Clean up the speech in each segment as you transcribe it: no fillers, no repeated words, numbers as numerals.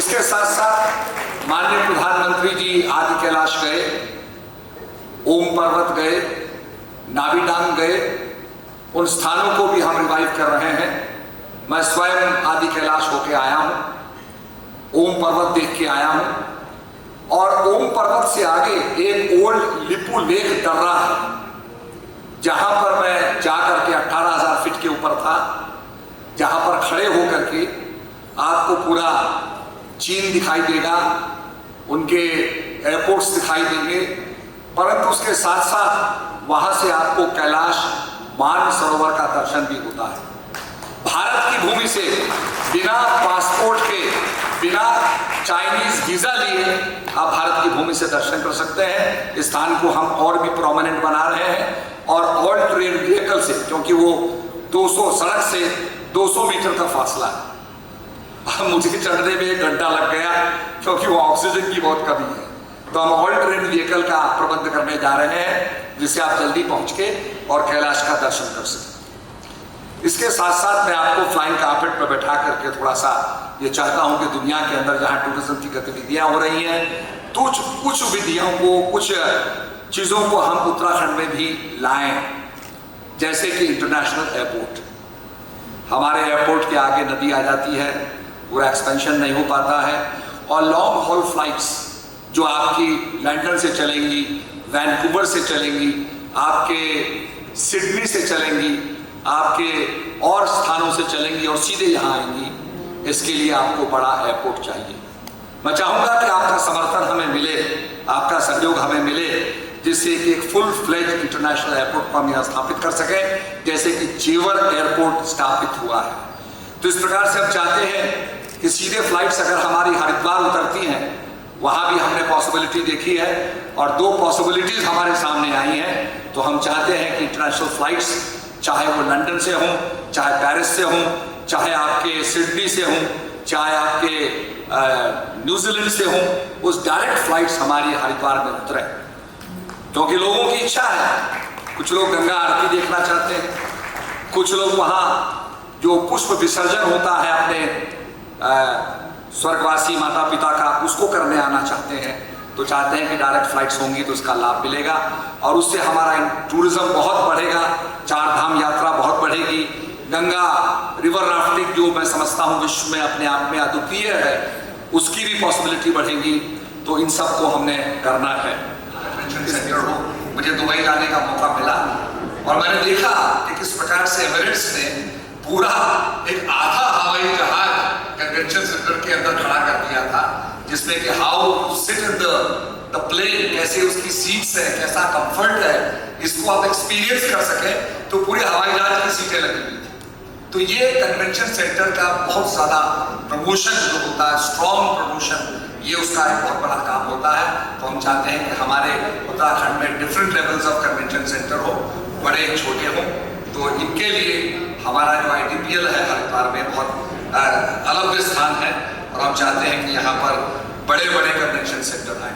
इसके साथ साथ माननीय प्रधानमंत्री जी आदि कैलाश गए, ओम पर्वत गए, नाभिडांग गए, उन स्थानों को भी हम रिवाइव कर रहे हैं। मैं स्वयं आदि कैलाश होके आया हूं, ओम पर्वत देख के आया हूं, और ओम पर्वत से आगे एक ओल्ड लिपू लेक दर्रा है, जहां पर मैं जाकर के 18,000 फीट के ऊपर था, जहां पर खड़े होकर के आपको पूरा चीन दिखाई देगा, उनके एयरपोर्ट्स दिखाई देंगे, परंतु उसके साथ साथ वहां से आपको कैलाश मानसरोवर का दर्शन भी होता है। भारत की भूमि से बिना पासपोर्ट के, बिना चाइनीज वीजा लिए आप भारत की भूमि से दर्शन कर सकते हैं। इस स्थान को हम और भी प्रोमिनेंट बना रहे हैं, और ऑल ट्रेन व्हीकल से, क्योंकि वो 200 सड़क से 200 मीटर का फासला है। मुझे चढ़ने में 1 घंटा लग गया, क्योंकि वो ऑक्सीजन की बहुत कमी है। तो हम ऑल ट्रेन व्हीकल का प्रबंध करने जा रहे हैं, जिससे आप जल्दी पहुंच के और कैलाश का दर्शन कर सकें। इसके साथ साथ मैं आपको फ्लाइंग कारपेट पर बैठा करके थोड़ा सा ये चाहता हूं कि दुनिया के अंदर जहां टूरिज्म की गतिविधियां हो रही हैं, तो कुछ विधियों को, कुछ चीज़ों को हम उत्तराखंड में भी लाएं। जैसे कि इंटरनेशनल एयरपोर्ट, हमारे एयरपोर्ट के आगे नदी आ जाती है, पूरा एक्सपेंशन नहीं हो पाता है, और लॉन्ग हॉल फ्लाइट्स जो आपकी लंदन से चलेंगी, वैंकूवर से चलेंगी, आपके सिडनी से चलेंगी, आपके और स्थानों से चलेंगी और सीधे यहाँ आएंगी, इसके लिए आपको बड़ा एयरपोर्ट चाहिए। मैं चाहूँगा कि आपका समर्थन हमें मिले, आपका सहयोग हमें मिले, जिससे कि एक फुल फ्लेज इंटरनेशनल एयरपोर्ट को हम यहाँ स्थापित कर सकें, जैसे कि जेवर एयरपोर्ट स्थापित हुआ है। तो इस प्रकार से हम चाहते हैं कि सीधे फ्लाइट्स अगर हमारी हरिद्वार उतरती हैं, वहाँ भी हमने पॉसिबिलिटी देखी है, और 2 पॉसिबिलिटीज हमारे सामने आई हैं। तो हम चाहते हैं कि इंटरनेशनल फ्लाइट्स, चाहे वो लंदन से हों, चाहे पेरिस से हों, चाहे आपके सिडनी से हों, चाहे आपके न्यूजीलैंड से हों, उस डायरेक्ट फ्लाइट्स हमारी हरिद्वार में उतरे, क्योंकि लोगों की इच्छा है। कुछ लोग गंगा आरती देखना चाहते हैं, कुछ लोग वहाँ जो पुष्प विसर्जन होता है अपने स्वर्गवासी माता पिता का, उसको करने आना चाहते हैं। तो चाहते हैं कि डायरेक्ट फ्लाइट्स होंगी तो उसका लाभ मिलेगा, और उससे हमारा टूरिज्म बहुत बढ़ेगा, 4 धाम यात्रा बहुत बढ़ेगी। गंगा रिवर राफ्टिंग जो मैं समझता हूँ विश्व में अपने आप में अद्वितीय है, उसकी भी पॉसिबिलिटी बढ़ेगी। तो इन सब को हमने करना है। मुझे दुबई जाने का मौका मिला, और मैंने देखा कि किस प्रकार से एमिरेट्स ने पूरा एक आधा हवाई जहाज कन्वेंशन सेंटर के अंदर खड़ा कर दिया था, जिसमें कि how sit in the plane, कैसे उसकी सीट्स है, कैसा कंफर्ट है, इसको आप एक्सपीरियंस कर सके। तो पूरे हवाई जहाज की सीटें लगी हुई थी। तो ये कन्वेंशन सेंटर का बहुत ज्यादा प्रमोशन जो होता है, स्ट्रॉन्ग प्रमोशन, ये उसका एक बहुत बड़ा काम होता है। तो हम चाहते हैं कि हमारे उत्तराखंड में different levels of convention centre हो, बड़े छोटे हों। तो इनके लिए हमारा जो IDPL है हरिद्वार में बहुत अलग स्थान है, और हम चाहते हैं कि यहाँ पर बड़े बड़े कन्वेंशन सेंटर आए।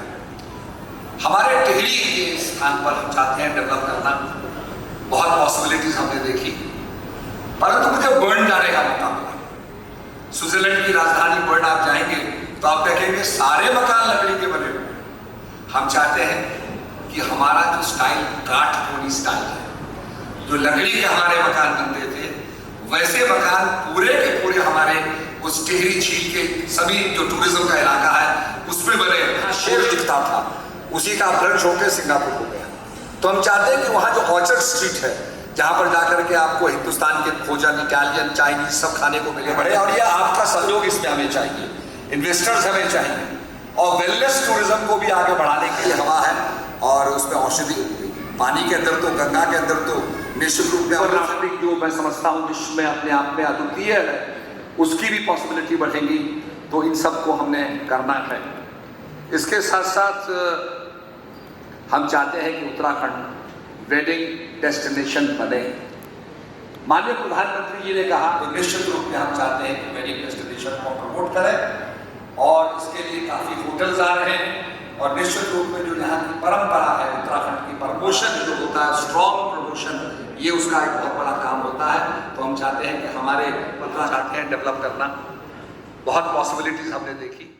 हमारे टिहरी के स्थान पर हम चाहते हैं डेवलप करना, बहुत पॉसिबिलिटीज हमने देखी, परंतु मुझे बर्न जाने का मौका मिला। स्विट्जरलैंड की राजधानी बर्न आप जाएंगे तो आप देखेंगे सारे मकान लकड़ी के बने हुए। हम चाहते हैं कि हमारा जो स्टाइल काठकोनी स्टाइल है, जो लकड़ी के हमारे मकान बनते थे, वैसे मकान पूरे के पूरे हमारे उस टिहरी झील के सभी जो टूरिज्म का इलाका है उसमें बने। शेर दिखता था, उसी का ब्रंच होकर सिंगापुर हो गया। तो हम चाहते हैं कि वहाँ जो ऑर्चर्ड स्ट्रीट है, जहाँ पर जाकर के आपको हिंदुस्तान के भोजन, इटालियन, चाइनीज सब खाने को मिले बड़े, और ये आपका सहयोग इसमें हमें चाहिए, इन्वेस्टर्स हमें चाहिए, और वेलनेस टूरिज्म को भी आगे बढ़ाने के लिए हवा है। और उसमें औषधि पानी के अंदर, तो गंगा के अंदर तो निश्चित रूप में राफ्टिंग जो मैं समझता हूँ विश्व में अपने आप में अद्वितीय है, उसकी भी पॉसिबिलिटी बढ़ेगी। तो इन सब को हमने करना है। इसके साथ साथ हम चाहते हैं कि उत्तराखंड वेडिंग डेस्टिनेशन बने। माननीय प्रधानमंत्री जी ने कहा, तो निश्चित रूप में हम चाहते हैं कि वेडिंग डेस्टिनेशन को प्रमोट करें, और इसके लिए काफ़ी होटल्स आ रहे हैं, और निश्चित रूप में जो यहाँ की परंपरा है, उत्तराखंड की प्रमोशन जो होता है, स्ट्रॉन्ग प्रमोशन, ये उसका एक बहुत बड़ा काम होता है। तो हम चाहते हैं कि हमारे उत्तराखंड डेवलप करना, बहुत पॉसिबिलिटीज हमने देखी।